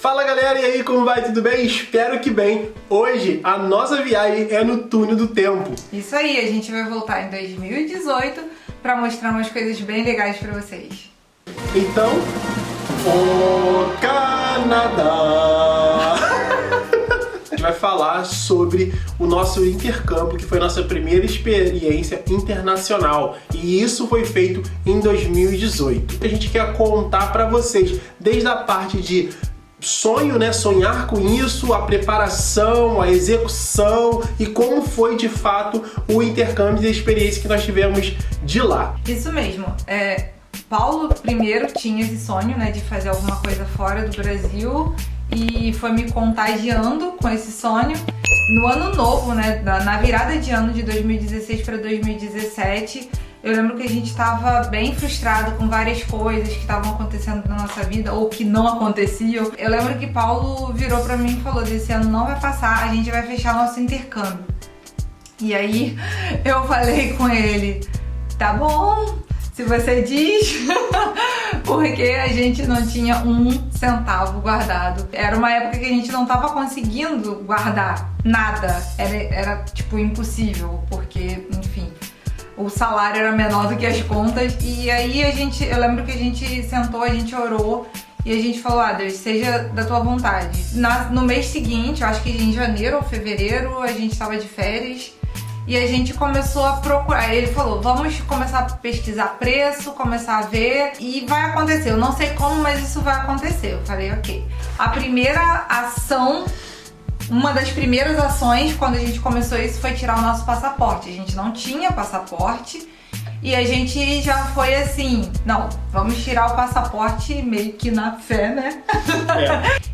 Fala galera, e aí, como vai? Tudo bem? Espero que bem. Hoje a nossa viagem é no túnel do tempo. Isso aí, a gente vai voltar em 2018 para mostrar umas coisas bem legais para vocês. Então, o Canadá! A gente vai falar sobre o nosso intercâmbio, que foi a nossa primeira experiência internacional. E isso foi feito em 2018. A gente quer contar para vocês, desde a parte de sonho, né? Sonhar com isso, a preparação, a execução e como foi de fato o intercâmbio e a experiência que nós tivemos de lá. Isso mesmo. Paulo primeiro tinha esse sonho, né, de fazer alguma coisa fora do Brasil e foi me contagiando com esse sonho. No ano novo, né, na virada de ano de 2016 para 2017, eu lembro que a gente estava bem frustrado com várias coisas que estavam acontecendo na nossa vida ou que não aconteciam. Eu lembro que Paulo virou pra mim e falou: desse ano não vai passar, a gente vai fechar nosso intercâmbio. E aí eu falei com ele: tá bom, se você diz, porque a gente não tinha um centavo guardado. Era uma época que a gente não estava conseguindo guardar nada, era tipo impossível, porque, enfim, o salário era menor do que as contas. E aí eu lembro que a gente sentou, a gente orou e a gente falou: ah, Deus, seja da tua vontade. No mês seguinte, eu acho que em janeiro ou fevereiro, a gente estava de férias e a gente começou a procurar. Ele falou: vamos começar a pesquisar preço, começar a ver e vai acontecer. Eu não sei como, mas isso vai acontecer. Eu falei: ok. A primeira ação, uma das primeiras ações quando a gente começou isso foi tirar o nosso passaporte. A gente não tinha passaporte e a gente já foi assim: não, vamos tirar o passaporte meio que na fé, né?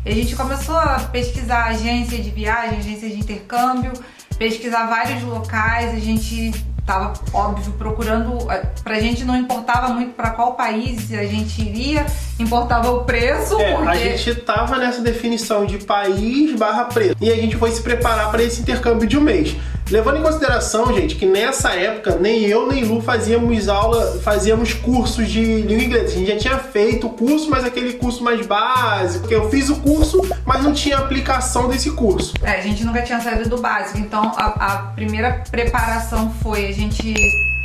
E a gente começou a pesquisar agência de viagem, agência de intercâmbio, pesquisar vários locais. A gente tava, óbvio, procurando. Pra gente não importava muito pra qual país a gente iria, importava o preço. Porque a gente tava nessa definição de país barra preço. E a gente foi se preparar para esse intercâmbio de um mês. Levando em consideração, gente, que nessa época nem eu nem Lu fazíamos cursos de língua inglesa. A gente já tinha feito o curso, mas aquele curso mais básico. Eu fiz o curso, mas não tinha aplicação desse curso. A gente nunca tinha saído do básico. Então a primeira preparação foi, a gente,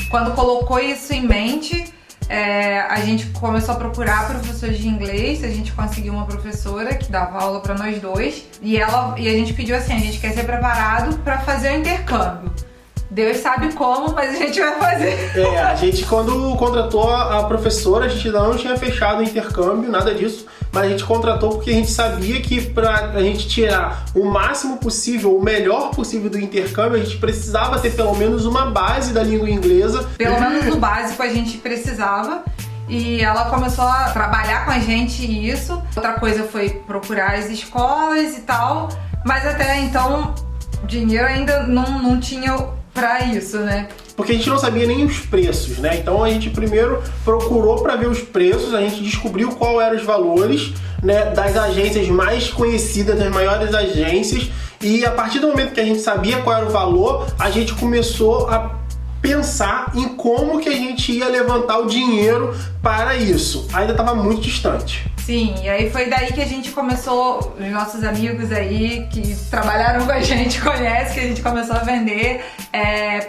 quando colocou isso em mente, a gente começou a procurar professores de inglês. A gente conseguiu uma professora que dava aula para nós dois e a gente pediu assim: a gente quer ser preparado para fazer o intercâmbio. Deus sabe como, mas a gente vai fazer. A gente, quando contratou a professora, a gente não tinha fechado o intercâmbio, nada disso, mas a gente contratou porque a gente sabia que pra a gente tirar o máximo possível, o melhor possível do intercâmbio, a gente precisava ter pelo menos uma base da língua inglesa. Pelo menos no básico a gente precisava. E ela começou a trabalhar com a gente isso. Outra coisa foi procurar as escolas e tal, mas até então dinheiro ainda não tinha pra isso, né? Porque a gente não sabia nem os preços, né? Então a gente primeiro procurou para ver os preços, a gente descobriu qual eram os valores, né, das agências mais conhecidas, das maiores agências, e a partir do momento que a gente sabia qual era o valor, a gente começou a pensar em como que a gente ia levantar o dinheiro para isso. Ainda estava muito distante. Sim, e aí foi daí que a gente começou, os nossos amigos aí que trabalharam com a gente conhecem, que a gente começou a vender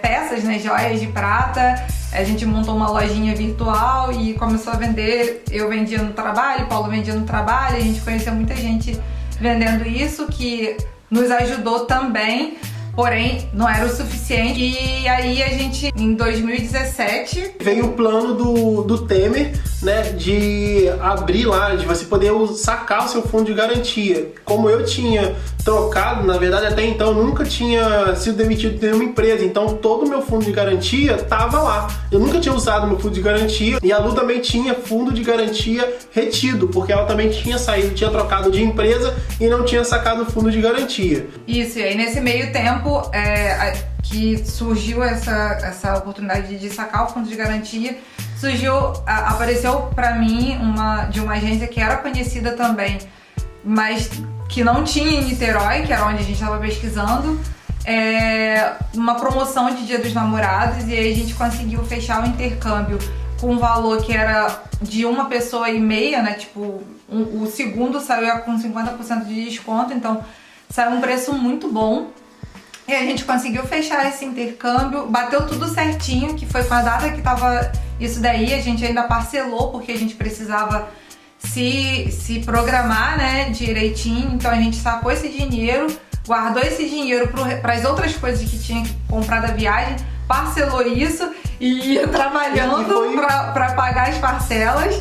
peças, né, joias de prata. A gente montou uma lojinha virtual e começou a vender. Eu vendia no trabalho, Paulo vendia no trabalho. A gente conheceu muita gente vendendo isso, que nos ajudou também. Porém, não era o suficiente. E aí a gente, em 2017... veio o plano do Temer, né, de abrir lá, de você poder sacar o seu fundo de garantia. Como eu tinha trocado, na verdade até então eu nunca tinha sido demitido de nenhuma empresa, então todo o meu fundo de garantia estava lá. Eu nunca tinha usado meu fundo de garantia e a Lu também tinha fundo de garantia retido, porque ela também tinha saído, tinha trocado de empresa e não tinha sacado o fundo de garantia. Isso, e aí nesse meio tempo que surgiu essa oportunidade de sacar o fundo de garantia, apareceu pra mim de uma agência que era conhecida também, mas que não tinha em Niterói, que era onde a gente estava pesquisando, uma promoção de Dia dos Namorados, e aí a gente conseguiu fechar o intercâmbio com um valor que era de uma pessoa e meia, né, tipo, o segundo saiu com 50% de desconto, então saiu um preço muito bom. E a gente conseguiu fechar esse intercâmbio, bateu tudo certinho, que foi com a data que tava isso daí, a gente ainda parcelou, porque a gente precisava se programar, né, direitinho, então a gente sacou esse dinheiro, guardou esse dinheiro para as outras coisas que tinha que comprar da viagem, parcelou isso e ia trabalhando para pagar as parcelas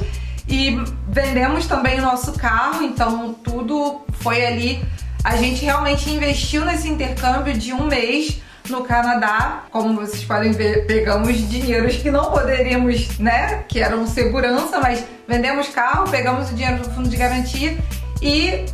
e vendemos também o nosso carro, então tudo foi ali. A gente realmente investiu nesse intercâmbio de 1 mês no Canadá. Como vocês podem ver, pegamos dinheiros que não poderíamos, né, que eram segurança, mas vendemos carro, pegamos o dinheiro do fundo de garantia e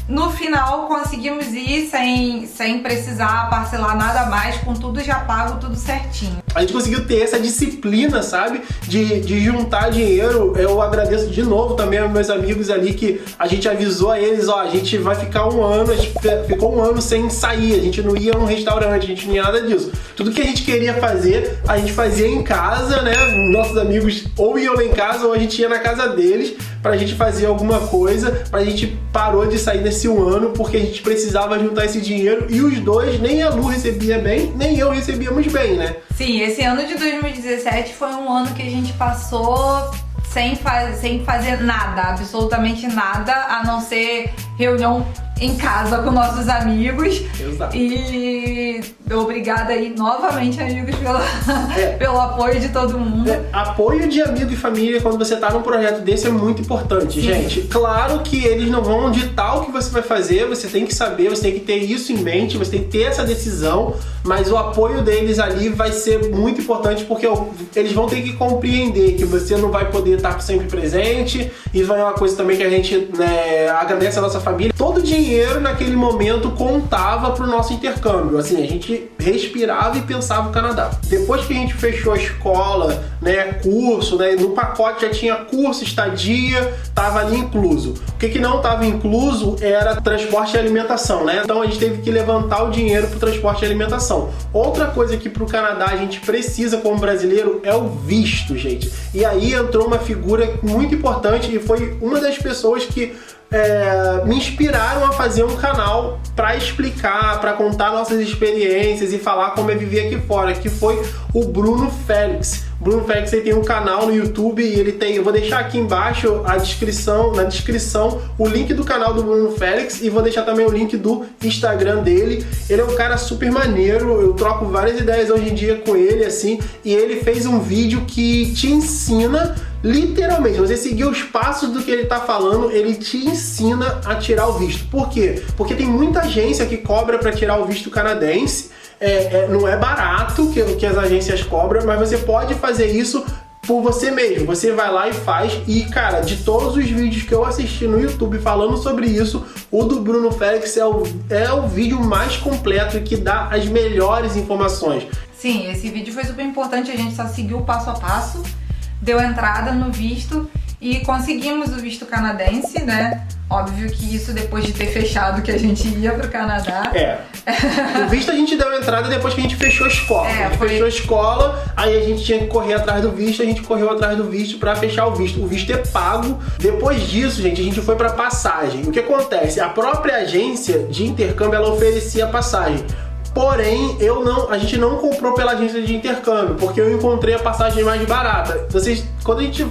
no final conseguimos ir sem precisar parcelar nada mais, com tudo já pago, tudo certinho. A gente conseguiu ter essa disciplina, sabe? De juntar dinheiro. Eu agradeço de novo também aos meus amigos ali que a gente avisou a eles, ó, a gente vai ficar 1 ano, a gente ficou 1 ano sem sair, a gente não ia num restaurante, a gente não ia nada disso. Tudo que a gente queria fazer, a gente fazia em casa, né? Nossos amigos ou iam lá em casa ou a gente ia na casa deles pra gente fazer alguma coisa. A gente parou de sair nesse 1 ano porque a gente precisava juntar esse dinheiro e os dois, nem a Lu recebia bem, nem eu recebíamos bem, né? Sim, esse ano de 2017 foi um ano que a gente passou sem fazer nada, absolutamente nada, a não ser reunião em casa com nossos amigos. Exato. E obrigada aí novamente, amigos, pelo apoio de todo mundo. Apoio de amigo e família quando você tá num projeto desse é muito importante, sim, gente. Claro que eles não vão ditar o que você vai fazer, você tem que saber, você tem que ter isso em mente, você tem que ter essa decisão, mas o apoio deles ali vai ser muito importante porque eles vão ter que compreender que você não vai poder estar sempre presente, e vai uma coisa também que a gente, né, agradece a nossa família. Todo dinheiro naquele momento contava pro nosso intercâmbio, assim, a gente respirava e pensava o Canadá. Depois que a gente fechou a escola, né, curso, né, no pacote já tinha curso, estadia, tava ali incluso. O que não tava incluso era transporte e alimentação, né? Então a gente teve que levantar o dinheiro pro transporte e alimentação. Outra coisa que pro Canadá a gente precisa como brasileiro é o visto, gente. E aí entrou uma figura muito importante e foi uma das pessoas que me inspiraram a fazer um canal para explicar, para contar nossas experiências e falar como é viver aqui fora, que foi o Bruno Félix. O Bruno Félix ele tem um canal no YouTube e ele tem, eu vou deixar aqui embaixo na descrição o link do canal do Bruno Félix e vou deixar também o link do Instagram dele. Ele é um cara super maneiro, eu troco várias ideias hoje em dia com ele, assim, e ele fez um vídeo que te ensina literalmente, você seguir os passos do que ele tá falando, ele te ensina a tirar o visto. Por quê? Porque tem muita agência que cobra para tirar o visto canadense, não é barato que as agências cobram, mas você pode fazer isso por você mesmo. Você vai lá e faz, e cara, de todos os vídeos que eu assisti no YouTube falando sobre isso, o do Bruno Félix é o vídeo mais completo e que dá as melhores informações. Sim, esse vídeo foi super importante, a gente só seguiu o passo a passo, deu entrada no visto e conseguimos o visto canadense, né? Óbvio que isso depois de ter fechado que a gente ia pro Canadá. O visto a gente deu entrada depois que a gente fechou a escola. A gente fechou a escola, aí a gente tinha que correr atrás do visto, a gente correu atrás do visto pra fechar o visto. O visto é pago. Depois disso, gente, a gente foi pra passagem. O que acontece? A própria agência de intercâmbio, ela oferecia passagem. Porém, a gente não comprou pela agência de intercâmbio, porque eu encontrei a passagem mais barata. Quando a gente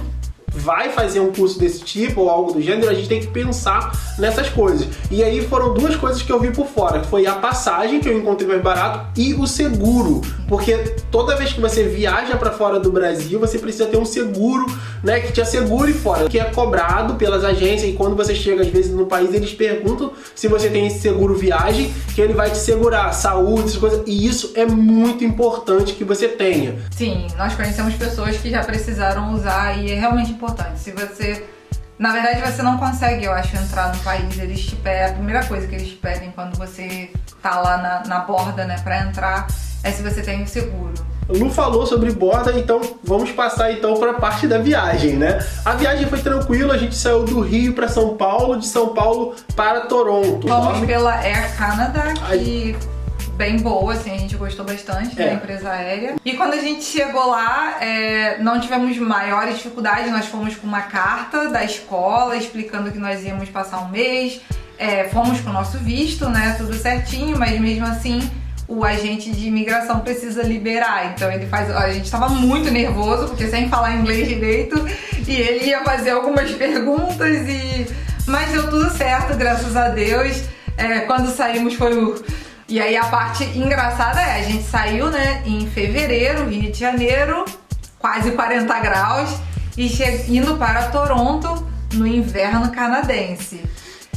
vai fazer um curso desse tipo ou algo do gênero, a gente tem que pensar nessas coisas. E aí foram 2 coisas que eu vi por fora, que foi a passagem, que eu encontrei mais barato, e o seguro. Porque toda vez que você viaja para fora do Brasil, você precisa ter um seguro, né, que te assegure fora, que é cobrado pelas agências, e quando você chega às vezes no país, eles perguntam se você tem esse seguro viagem, que ele vai te segurar saúde, essas coisas, e isso é muito importante que você tenha. Sim, nós conhecemos pessoas que já precisaram usar e é realmente importante. Se você, na verdade, você não consegue, eu acho, entrar no país, eles te pedem, a primeira coisa que eles te pedem quando você tá lá na borda, né, pra entrar, é se você tem o seguro. Lu falou sobre borda, então vamos passar então para a parte da viagem, né? A viagem foi tranquila, a gente saiu do Rio para São Paulo, de São Paulo para Toronto. Fomos pela Air Canada, que bem boa, assim, a gente gostou bastante da empresa aérea. E quando a gente chegou lá, não tivemos maiores dificuldades, nós fomos com uma carta da escola explicando que nós íamos passar um mês, fomos com o nosso visto, né, tudo certinho, mas mesmo assim o agente de imigração precisa liberar, então ele faz... A gente tava muito nervoso, porque sem falar inglês direito, e ele ia fazer algumas perguntas, mas deu tudo certo, graças a Deus. Quando saímos foi o... E aí a parte engraçada a gente saiu, né, em fevereiro, Rio de Janeiro, quase 40 graus, e indo para Toronto no inverno canadense.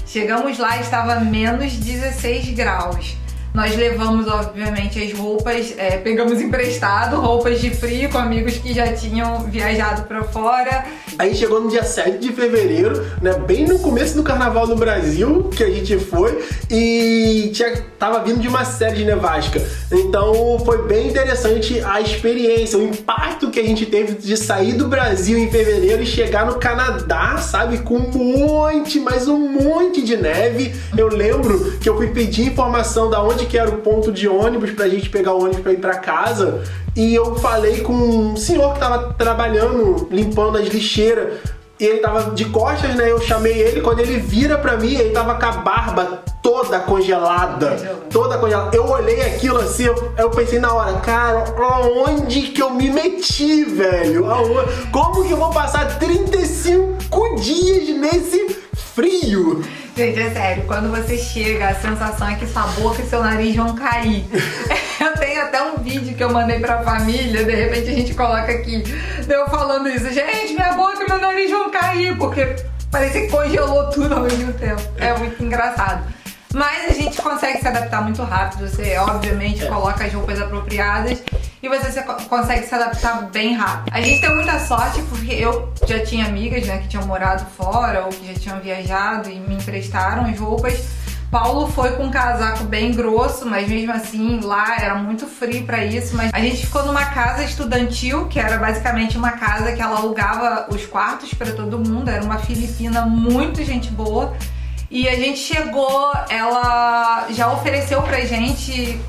Chegamos lá, estava menos 16 graus. Nós levamos, obviamente, as roupas, pegamos emprestado, roupas de frio com amigos que já tinham viajado pra fora. Aí chegou no dia 7 de fevereiro, né, bem no começo do carnaval no Brasil, que a gente foi, e tava vindo de uma série de nevasca. Então foi bem interessante a experiência, o impacto que a gente teve de sair do Brasil em fevereiro e chegar no Canadá, sabe, com mais um monte de neve. Eu lembro que eu fui pedir informação da onde que era o ponto de ônibus pra gente pegar o ônibus pra ir pra casa, e eu falei com um senhor que tava trabalhando, limpando as lixeiras, e ele tava de costas, né, eu chamei ele, quando ele vira pra mim, ele tava com a barba toda congelada, eu olhei aquilo assim, eu pensei na hora, cara, aonde que eu me meti, velho? Como que eu vou passar 35 dias nesse frio? Gente, é sério, quando você chega, a sensação é que sua boca e seu nariz vão cair. Eu tenho até um vídeo que eu mandei pra família, de repente a gente coloca aqui, eu falando isso, gente, minha boca e meu nariz vão cair, porque parecia que congelou tudo ao mesmo tempo. É muito engraçado. Mas a gente consegue se adaptar muito rápido, você obviamente coloca as roupas apropriadas e você consegue se adaptar bem rápido. A gente tem muita sorte porque eu já tinha amigas, né, que tinham morado fora ou que já tinham viajado e me emprestaram as roupas. Paulo foi com um casaco bem grosso, mas mesmo assim lá era muito frio pra isso. Mas a gente ficou numa casa estudantil, que era basicamente uma casa que ela alugava os quartos pra todo mundo, era uma filipina muito gente boa. E a gente chegou, ela já ofereceu pra gente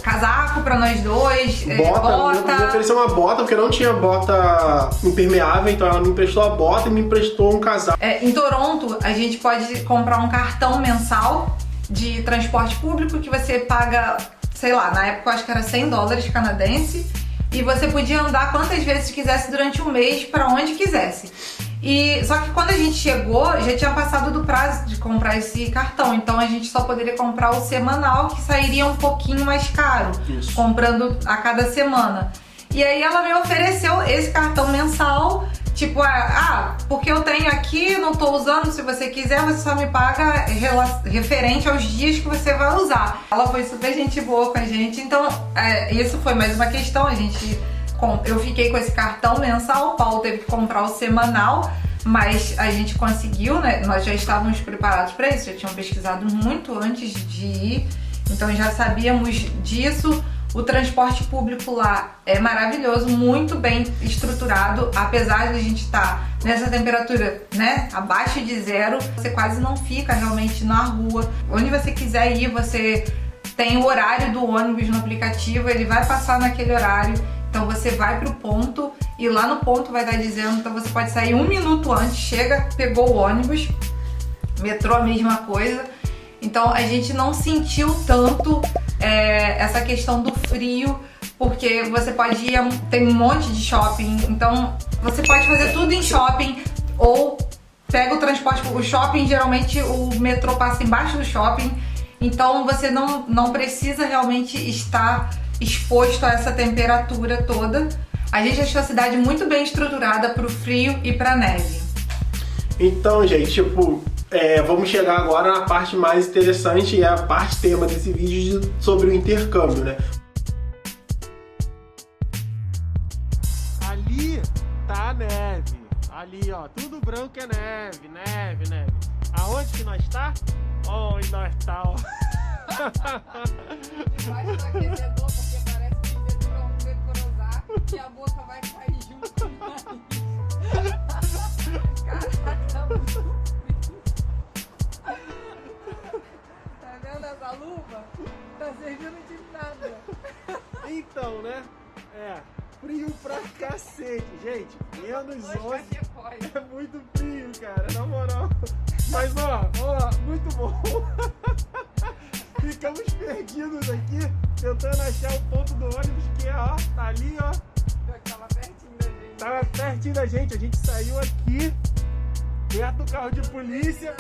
casaco pra nós dois, bota. Me ofereceu uma bota, porque não tinha bota impermeável, então ela me emprestou a bota e me emprestou um casaco. Em Toronto, a gente pode comprar um cartão mensal de transporte público que você paga, sei lá, na época eu acho que era $100 canadense, e você podia andar quantas vezes quisesse durante um mês pra onde quisesse. Só que quando a gente chegou, já tinha passado do prazo de comprar esse cartão, então a gente só poderia comprar o semanal, que sairia um pouquinho mais caro, comprando a cada semana. E aí ela me ofereceu esse cartão mensal, tipo, porque eu tenho aqui, não tô usando, se você quiser, você só me paga referente aos dias que você vai usar. Ela foi super gente boa com a gente, então isso foi mais uma questão, eu fiquei com esse cartão mensal, o Paulo teve que comprar o semanal, mas a gente conseguiu, né? Nós já estávamos preparados para isso, já tínhamos pesquisado muito antes de ir, então já sabíamos disso. O transporte público lá é maravilhoso, muito bem estruturado, apesar de a gente estar nessa temperatura, né, abaixo de 0, você quase não fica realmente na rua. Onde você quiser ir, você tem o horário do ônibus no aplicativo, ele vai passar naquele horário. Então você vai pro ponto e lá no ponto vai estar dizendo, então você pode sair 1 minuto antes, chega, pegou o ônibus, metrô a mesma coisa. Então a gente não sentiu tanto essa questão do frio, porque você pode ir, tem um monte de shopping, então você pode fazer tudo em shopping ou pega o transporte, o shopping geralmente o metrô passa embaixo do shopping, então você não precisa realmente estar exposto a essa temperatura toda. A gente achou a cidade muito bem estruturada pro frio e pra neve. Então, gente, tipo, vamos chegar agora na parte mais interessante, e é a parte tema desse vídeo sobre o intercâmbio, né? Ali tá a neve. Ali, ó, tudo branco é neve, neve, neve. Aonde que nós tá? Onde nós tá, ó. Debaixo do aquecedor, porque parece que o dedo vão decorosar e a boca vai cair junto com o nariz. Caraca, muito frio. Tá vendo essa luva? Então Pra servir não tive nada. Então, né? Frio pra cacete, gente. Menos 11 é muito frio, cara, na moral. Mas ó, muito bom. Ficamos perdidos aqui, tentando achar o ponto do ônibus que tá ali, ó. Tava pertinho da gente. Tava pertinho da gente, a gente saiu aqui, perto do carro de polícia.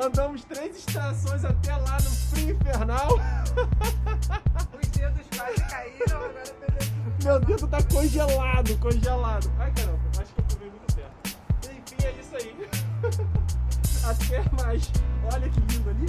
Andamos 3 estações até lá no frio infernal. Os dedos quase caíram, agora meu dedo tá congelado. Ai, caramba, acho que eu tomei muito perto. Enfim, é isso aí. Até mais. Olha que lindo ali.